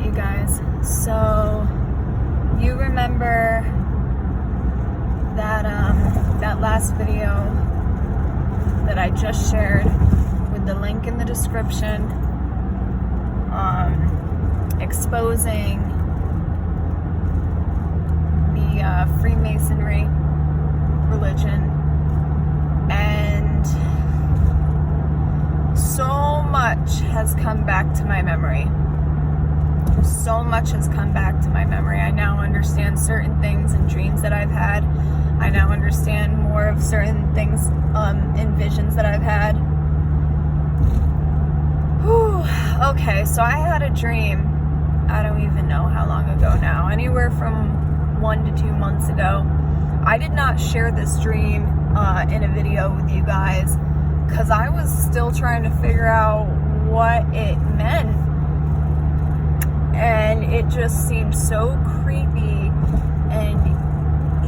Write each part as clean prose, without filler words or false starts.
right, you guys. So you remember that that last video that I just shared with the link in the description, exposing the Freemasonry religion, and so much has come back to my memory. So much has come back to my memory. I now understand certain things and dreams that I've had. I now understand more of certain things in visions that I've had. Whew. Okay, so I had a dream, I don't even know how long ago now, anywhere from 1 to 2 months ago. I did not share this dream in a video with you guys because I was still trying to figure out what it meant. And it just seemed so creepy and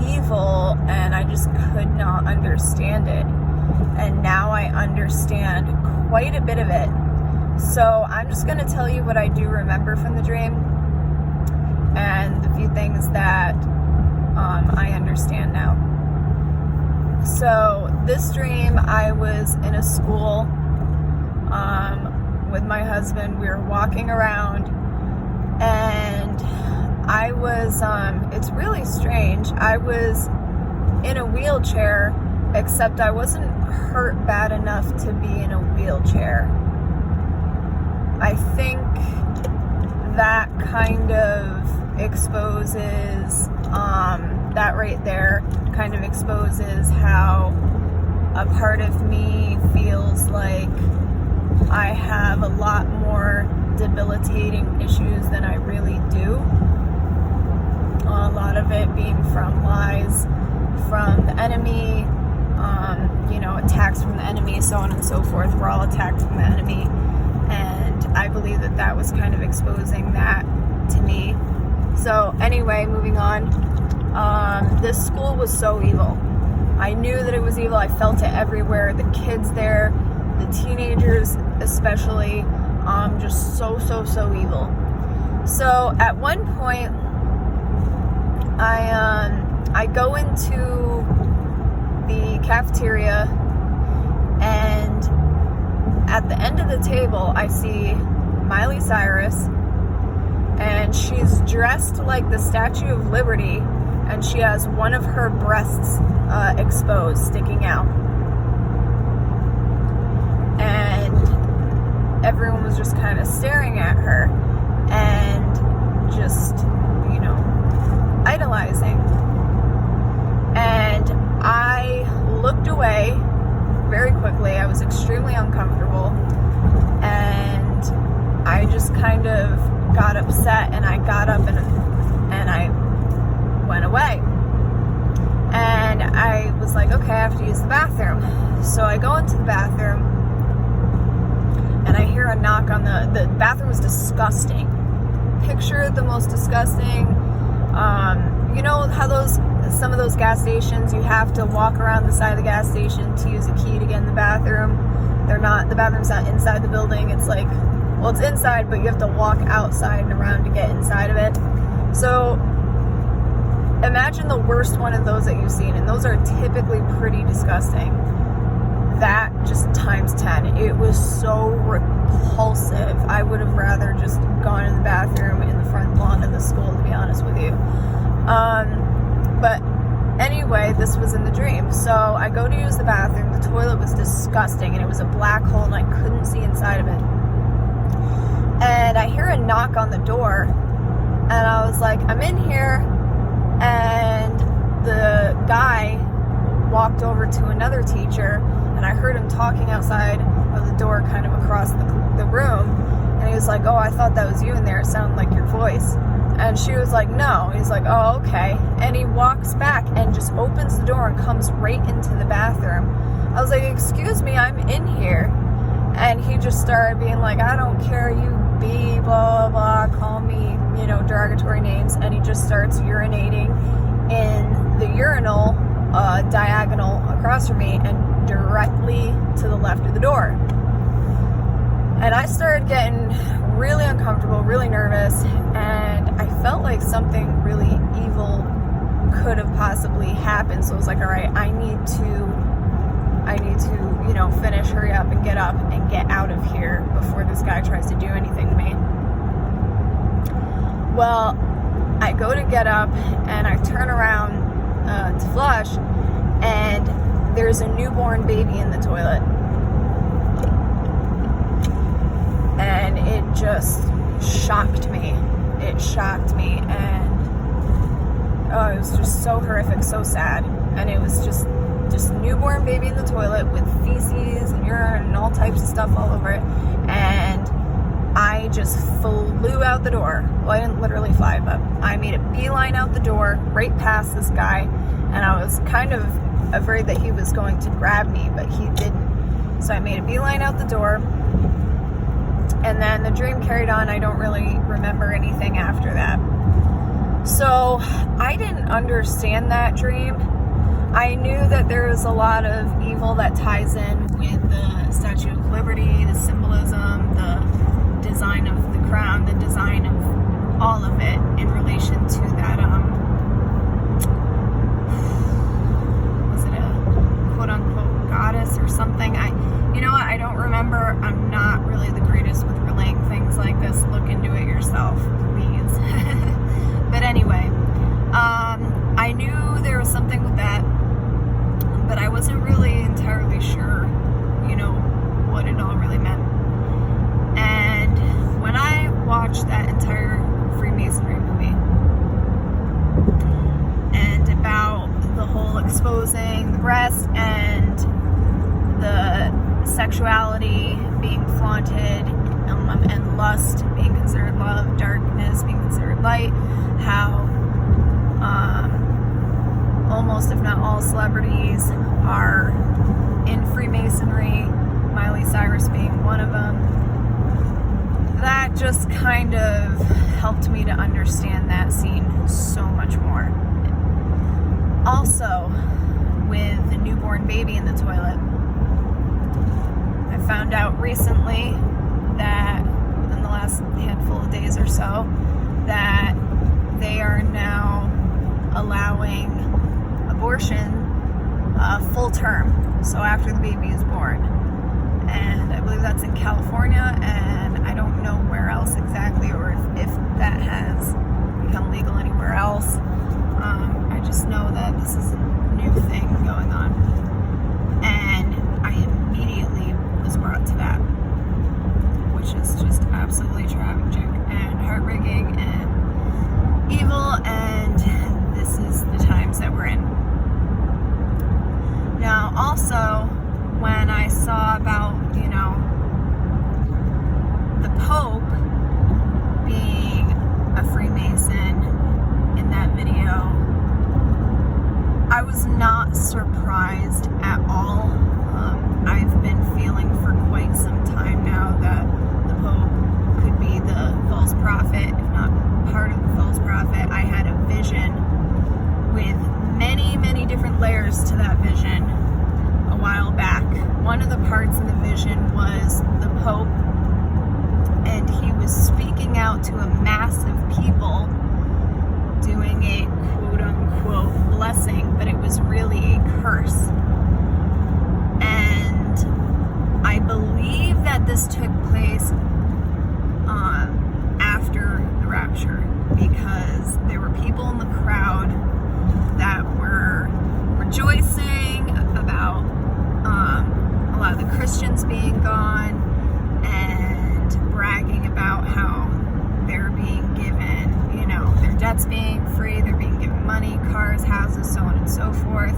evil, and I just could not understand it. And now I understand quite a bit of it. So I'm just going to tell you what I do remember from the dream and the few things that I understand now. So this dream, I was in a school with my husband. We were walking around, and I was, it's really strange. I was in a wheelchair, except I wasn't hurt bad enough to be in a wheelchair. I think that kind of exposes, that right there kind of exposes how a part of me feels like I have a lot more debilitating issues than I really do. A lot of it being from lies from the enemy, attacks from the enemy, so on and so forth. We're all attacked from the enemy, and I believe that that was kind of exposing that to me. So anyway, moving on. This school was so evil. I knew that it was evil. I felt it everywhere. The kids there, the teenagers especially, just so evil. So at one point, I go into the cafeteria, and at the end of the table, I see Miley Cyrus, and she's dressed like the Statue of Liberty, and she has one of her breasts exposed, sticking out. And everyone was just kind of staring at her and just, idolizing. And I looked away very quickly. I was extremely uncomfortable, and I just kind of got upset, and I got up and I went away. And I was like, okay, I have to use the bathroom. So I go into the bathroom, and I hear a knock on the bathroom was disgusting. Picture the most disgusting, you know how some of those gas stations, you have to walk around the side of the gas station to use a key to get in the bathroom. The bathroom's not inside the building. It's like, well, it's inside, but you have to walk outside and around to get inside of it. So imagine the worst one of those that you've seen, and those are typically pretty disgusting. That just times 10. It was so repulsive. I would have rather just gone in the bathroom in the front lawn of the school, to be honest with you. But anyway, this was in the dream. So I go to use the bathroom. The toilet was disgusting, and it was a black hole, and I couldn't see inside of it. And I hear a knock on the door, and I was like, I'm in here. And the guy walked over to another teacher, and I heard him talking outside of the door, kind of across the room. And he was like, oh, I thought that was you in there. It sounded like your voice. And she was like, no. He's like, oh, okay. And he walks back and just opens the door and comes right into the bathroom. I was like, excuse me, I'm in here. And he just started being like, I don't care, you be, blah, blah, blah, call me, derogatory names. And he just starts urinating in the urinal diagonal across from me and directly to the left of the door. And I started getting really uncomfortable, really nervous, and I felt like something really evil could have possibly happened. So I was like, all right, I need to, you know, finish, hurry up and get out of here before this guy tries to do anything to me. Well, I go to get up and I turn around to flush, and there's a newborn baby in the toilet. And it just shocked me. It shocked me, and it was just so horrific, so sad. And it was just newborn baby in the toilet with feces and urine and all types of stuff all over it. And I just flew out the door. Well, I didn't literally fly, but I made a beeline out the door, right past this guy. And I was kind of afraid that he was going to grab me, but he didn't. So I made a beeline out the door. And then the dream carried on. I don't really remember anything after that. So I didn't understand that dream. I knew that there was a lot of evil that ties in with the Statue of Liberty, the symbolism, the design of the crown, the design of all of it in relation to that, was it a quote-unquote goddess or something? You know what, I don't remember. I'm not really the greatest with relaying things like this. Look into it yourself, please. But anyway, I knew there was something with that, but I wasn't really entirely sure, you know, what it all really meant. And when I watched that entire Freemasonry movie, and about the whole exposing the breast and the sexuality being flaunted, and lust being considered love, darkness being considered light, how almost, if not all, celebrities are in Freemasonry, Miley Cyrus being one of them. That just kind of helped me to understand that scene so much more. Also, with the newborn baby in the toilet, I found out recently that within the last handful of days or so, that they are now allowing abortion full term, so after the baby is born. And I believe that's in California, and I don't know where else exactly, or if that has become legal anywhere else. I just know that this is a new thing going on, and I immediately was brought to that, which is just absolutely tragic and heartbreaking and evil, and this is the times that we're in. Now, also, when I saw about, you know, the Pope being a Freemason in that video, I was not surprised at all. I've been feeling for quite some time now that the Pope could be the false prophet, if not part of the false prophet. I had a vision with many, many different layers to that vision a while back. One of the parts in the vision was the Pope, and he was speaking out to a mass of people, doing a quote-unquote blessing, but it was really a curse. And I believe that this took place after the rapture, because there were people in the crowd that were rejoicing about a lot of the Christians being gone, and bragging about how they're being given, you know, their debts being free, they're being given money, cars, houses, so on and so forth.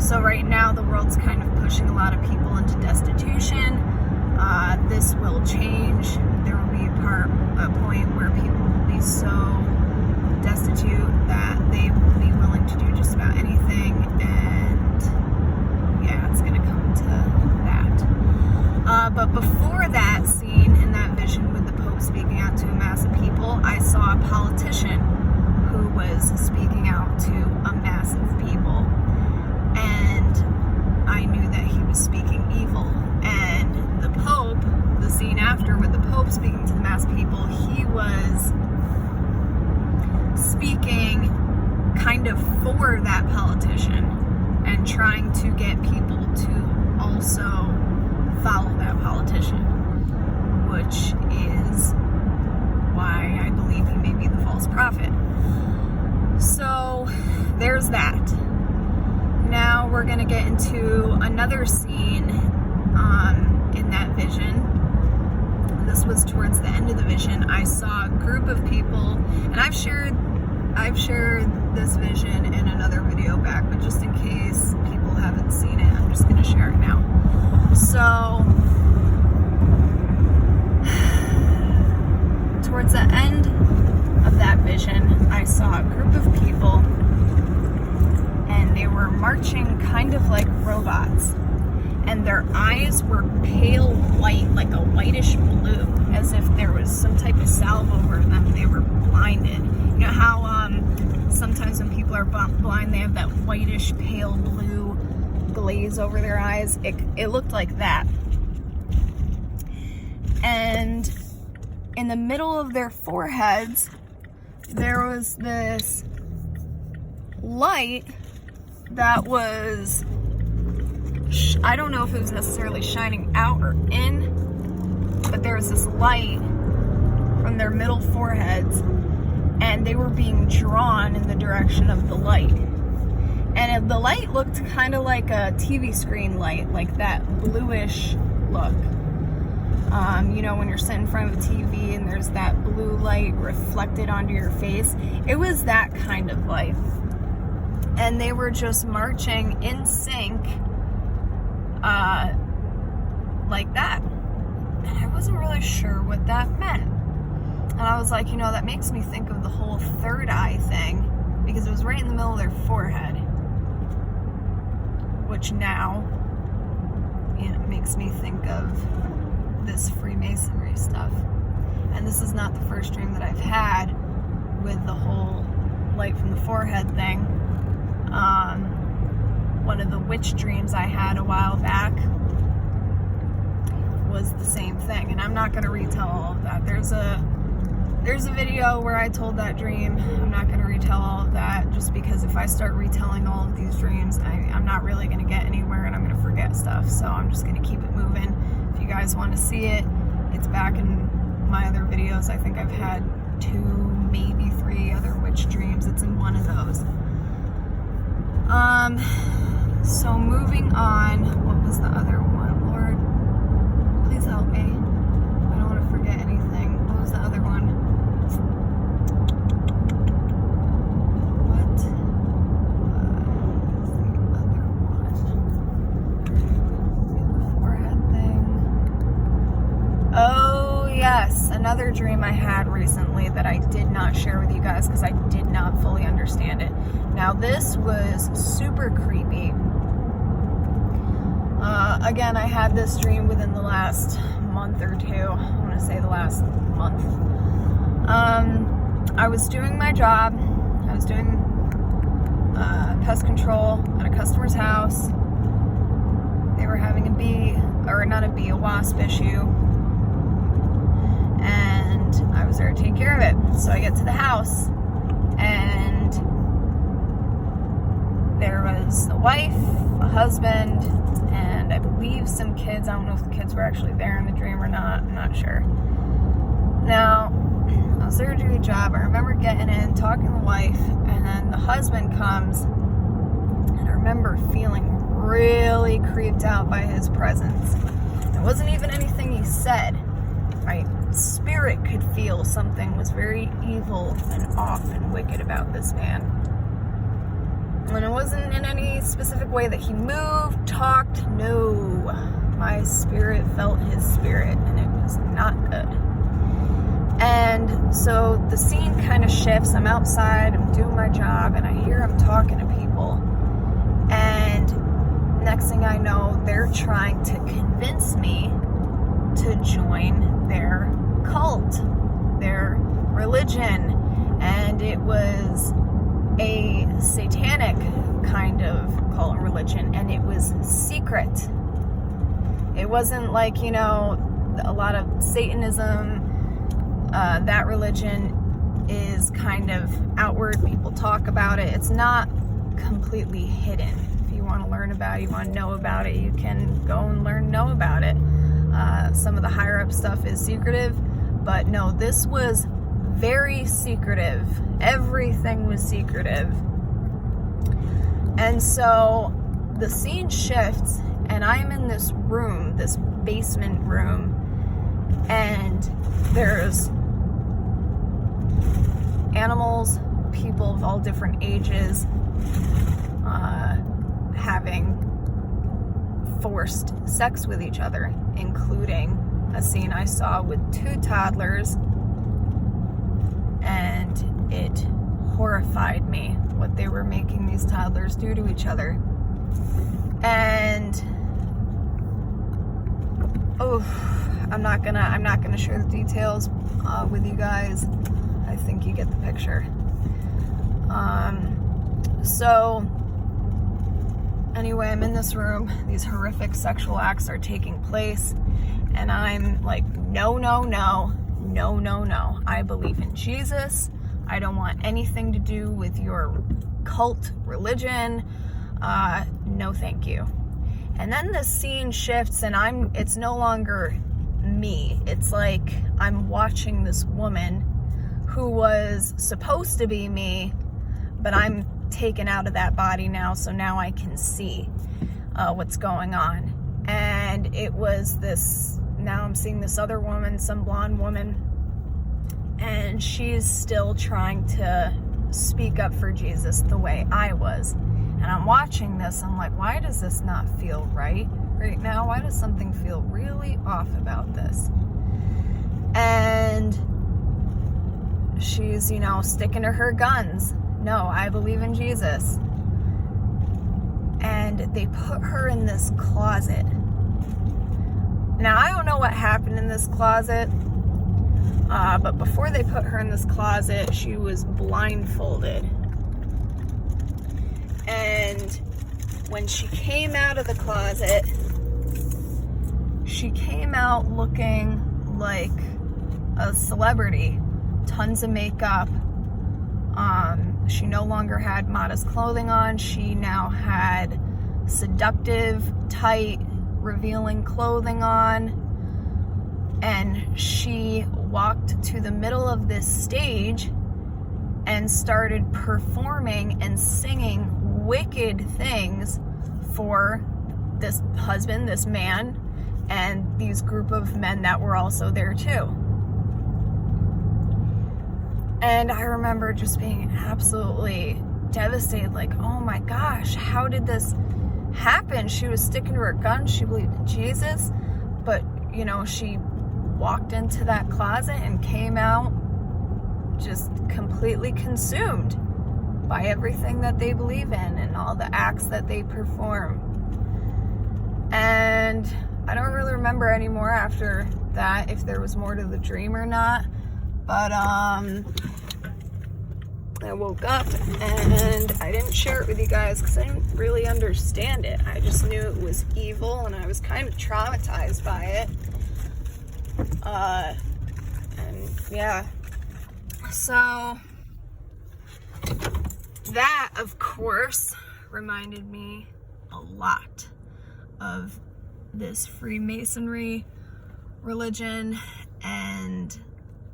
So right now the world's kind of pushing a lot of people into destitution. This will change. There will be a point where people will be so destitute that they will be willing to do just about anything, and yeah, it's going to come to that. But before that scene in that vision with the Pope speaking out to a mass of people, I saw a politician who was speaking out to a mass of people, and I knew that he was speaking evil. And the Pope, the scene after was speaking kind of for that politician and trying to get people to also follow that politician, which is why I believe he may be the false prophet. So there's that. Now we're going to get into another scene in that vision. This was towards the end of the vision. I saw a group of people, and I've shared this vision in another video back, but just in case people haven't seen it, I'm just going to share it now. So towards the end of that vision, I saw a group of people, and they were marching kind of like robots, and their eyes were pale white, like a whitish blue, as if there was some type of salve over them. They were blinded. You know how sometimes when people are blind, they have that whitish pale blue glaze over their eyes? It looked like that. And in the middle of their foreheads, there was this light that was, I don't know if it was necessarily shining out or in, but there was this light from their middle foreheads, and they were being drawn in the direction of the light. And the light looked kind of like a TV screen light, like that bluish look. You know, when you're sitting in front of a TV and there's that blue light reflected onto your face. It was that kind of light. And they were just marching in sync, like that. And I wasn't really sure what that meant. And I was like, you know, that makes me think of the whole third eye thing, because it was right in the middle of their forehead, which now, you know, makes me think of this Freemasonry stuff. And this is not the first dream that I've had with the whole light from the forehead thing. One of the witch dreams I had a while back was the same thing, and I'm not going to retell all of that. There's a video where I told that dream. I'm not going to retell all of that, just because if I start retelling all of these dreams, I'm not really going to get anywhere, and I'm going to forget stuff. So I'm just going to keep it moving. If you guys want to see it, it's back in my other videos. I think I've had 2, maybe 3 other witch dreams. It's in one of those. So moving on, what was the other one? Lord, please help me. I don't want to forget anything. What was the other one? What was the other one? The forehead thing. Oh, yes. Another dream I had recently that I did not share with you guys because I did not fully understand it. Now, this was super creepy. Again, I had this dream within the last month or 2. I want to say the last month. I was doing my job. I was doing pest control at a customer's house. They were having a wasp issue. And I was there to take care of it. So I get to the house, and there was a wife, a husband, and I believe some kids. I don't know if the kids were actually there in the dream or not. I'm not sure. Now, I was there to do the job. I remember getting in, talking to the wife, and then the husband comes, and I remember feeling really creeped out by his presence. It wasn't even anything he said. My spirit could feel something was very evil and off and wicked about this man. And it wasn't in any specific way that he moved, talked, no. My spirit felt his spirit, and it was not good. And so the scene kind of shifts. I'm outside, I'm doing my job, and I hear him talking to people. And next thing I know, they're trying to convince me to join their cult, their religion. And it was a satanic kind of cult and religion, and it was secret. It wasn't like, you know, a lot of Satanism That religion is kind of outward. People talk about it. It's not completely hidden. If you want to learn about it, you want to know about it, you can go and know about it. Some of the higher up stuff is secretive, but no, this was very secretive. Everything was secretive. And so the scene shifts, and I'm in this room, this basement room, and there's animals, people of all different ages, having forced sex with each other, including a scene I saw with 2 toddlers, and it horrified me what they were making these toddlers do to each other. And I'm not gonna share the details with you guys. I think you get the picture. So anyway, I'm in this room. These horrific sexual acts are taking place, and I'm like, no. I believe in Jesus. I don't want anything to do with your cult religion. No, thank you. And then the scene shifts, and it's no longer me. It's like I'm watching this woman who was supposed to be me, but I'm taken out of that body now, so now I can see what's going on. And it was now I'm seeing this other woman, some blonde woman, and she's still trying to speak up for Jesus the way I was. And I'm watching this, I'm like, why does this not feel right now? Why does something feel really off about this? And she's, sticking to her guns. No, I believe in Jesus. And they put her in this closet. Now, I don't know what happened in this closet, but before they put her in this closet, she was blindfolded. And when she came out of the closet, she came out looking like a celebrity. Tons of makeup. She no longer had modest clothing on. She now had seductive, tight, revealing clothing on. And she walked to the middle of this stage and started performing and singing wicked things for this husband, this man, and these group of men that were also there too. And I remember just being absolutely devastated, like, oh my gosh, how did this happen? She was sticking to her guns, she believed in Jesus, but, she walked into that closet and came out just completely consumed by everything that they believe in and all the acts that they perform. And I don't really remember anymore after that if there was more to the dream or not. But I woke up and I didn't share it with you guys because I didn't really understand it. I just knew it was evil and I was kind of traumatized by it. And yeah. So that, of course, reminded me a lot of this Freemasonry religion and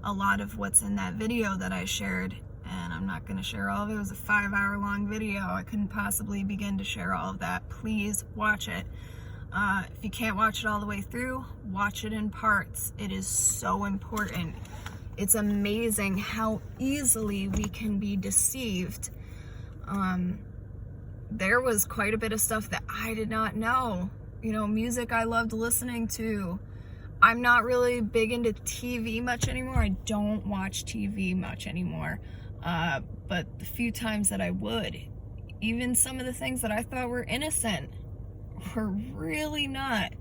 a lot of what's in that video that I shared. And I'm not going to share all of it. It was a 5-hour long video. I couldn't possibly begin to share all of that. Please watch it. If you can't watch it all the way through, watch it in parts. It is so important. It's amazing how easily we can be deceived. There was quite a bit of stuff that I did not know. Music I loved listening to. I'm not really big into TV much anymore. I don't watch TV much anymore. But the few times that I would, even some of the things that I thought were innocent were really not.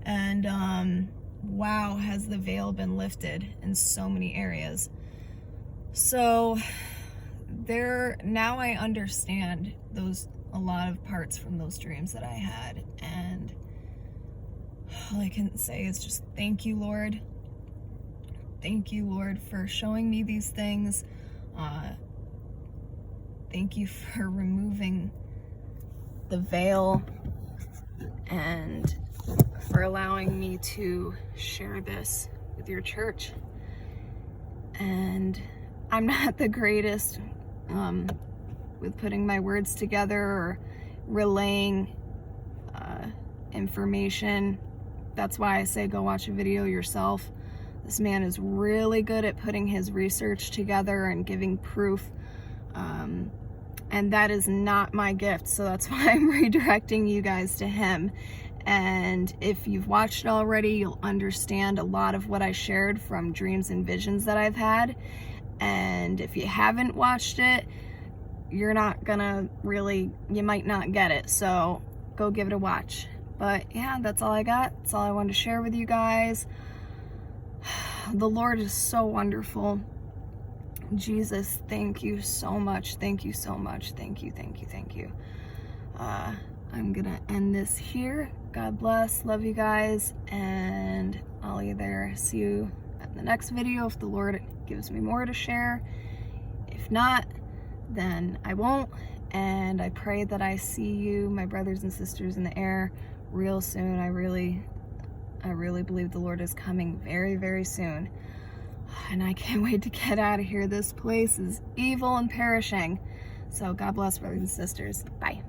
And wow, has the veil been lifted in so many areas. So now I understand a lot of parts from those dreams that I had, and all I can say is just thank you, Lord. Thank you, Lord, for showing me these things. Thank you for removing the veil and for allowing me to share this with your church. And I'm not the greatest with putting my words together or relaying information. That's why I say go watch a video yourself. This man is really good at putting his research together and giving proof. And that is not my gift, so that's why I'm redirecting you guys to him. And if you've watched it already, you'll understand a lot of what I shared from dreams and visions that I've had. And if you haven't watched it, you're not gonna really, you might not get it. So go give it a watch. But yeah, that's all I got. That's all I wanted to share with you guys. The Lord is so wonderful. Jesus, thank you so much. Thank you so much. Thank you, thank you, thank you. I'm gonna end this here. God bless. Love you guys. And I'll either see you at the next video if the Lord gives me more to share. If not, then I won't. And I pray that I see you, my brothers and sisters in the air, real soon. I really believe the Lord is coming very, very soon. And I can't wait to get out of here. This place is evil and perishing. So God bless, brothers and sisters. Bye.